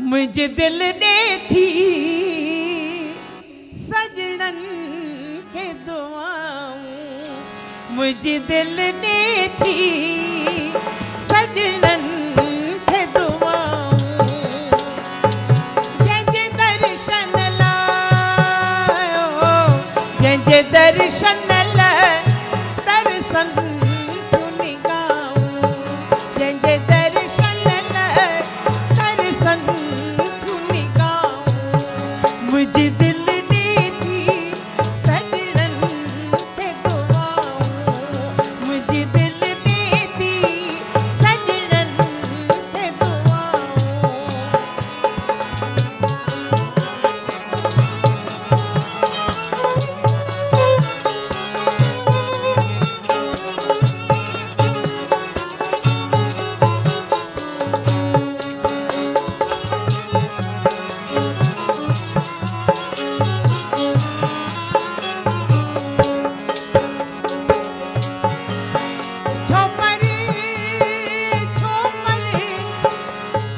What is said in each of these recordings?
मुझे दिल ने थी सजनन के दुआऊं, मुझे दिल ने थी सजनन के दुआऊं। जंहिंजे दर्शन लायो, जंहिंजे दर्शन लाइ तरसन थियूं निगाहूं, जंहिंजे दर्शन लाइ तरसन थियूं निगाहूं। मुझे दिल ने थी सजनन के दुआऊं, मुझे दिल ने थी सजनन के दुआऊं।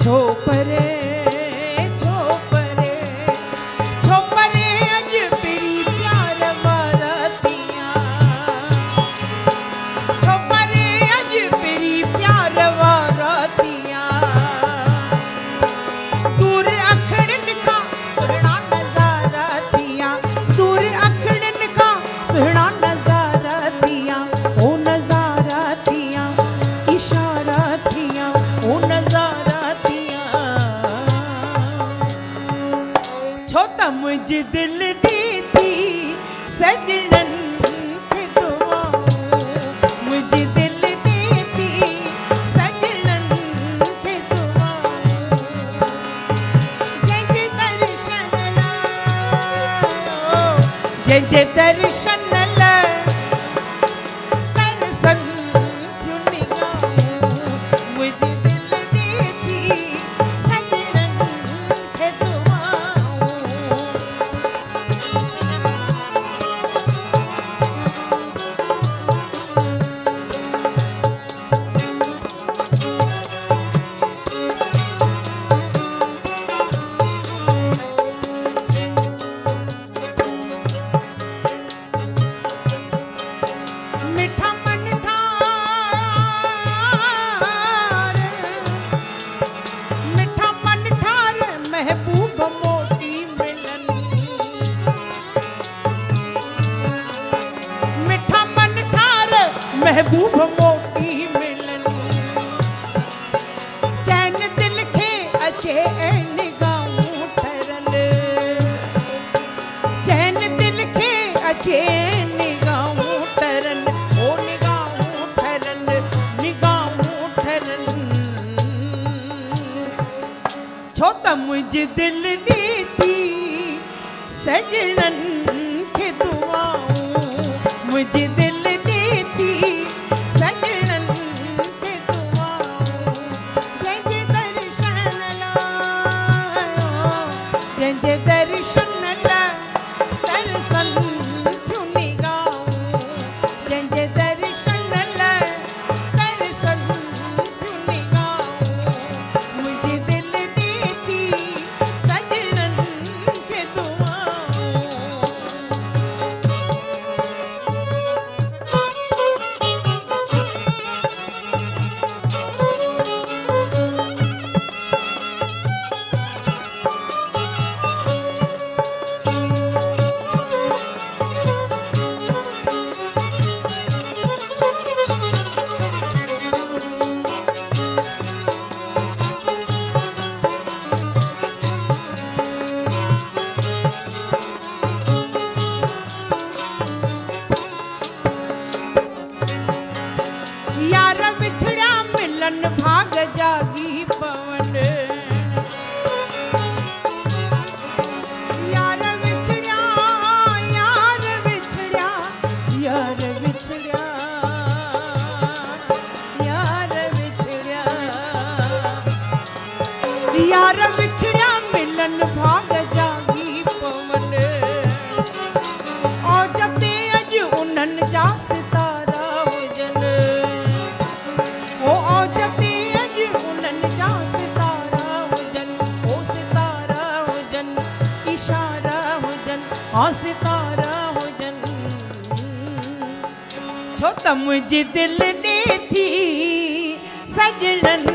छोपरे छोपरे छोपरे अज पिरी प्यार वारतियां, छोपरे अज पिरी प्यार वारतियां। दूर अखड़न खां सुहिणा नज़ारा थिया, दूर अखड़न खां सुहिणा नज़ारा थिया, ओ नज़ारा थिया, इशारा थिया, ओ नज़ारा। छो त मुझे दिल ने थी सजनन के दुआऊं, मुझे दिल ने थी सजनन के दुआऊं। जंहिंजे दर्शन लायो, जंहिंजे दर्शन लाइ तरसन थियूं निगाहूं। मुझे दिल ने थी सजनन के दुआऊं। मिठा मन ठार, मिठा मन ठार महबूब मोटी मिलन, मिठा मन ठार महबूब मोटी मिलन। चैन दिल खे अचे ऐं निगाहूं ठरल, चैन दिल खे अचे निगाहूं ठरल, ओ निगाहूं ठरल, निगाहूं ठरल। छो त मुझे दिल ने थी सजनन के दुआऊं, मुझे दिल ने थी सजनन के दुआऊं। जंहिंजे दर्शन लायो, जंहिंजे दर्शन लाइ तरसन थियूं निगाहूं, जंहिंजे दर्शन लाइ तरसन थियूं निगाहूं। मुझे दिल ने थी सजनन के दुआऊं। यार बिछड़ा मिलन भाग जागी पवन, यार बिछड़ा, यार बिछड़ा, यार बिछड़ा, यार बिछड़ा, यार बिछड़ा मिलन भाग जागी पवन। ओ जते अज उन्हनि जा सितारा हुजन, ओ जते अज उन्हनि जा सितारा हुजन, ओ आ सितारा हुजन छो त मुंहिंजी दिलि ॾे थी सजणनि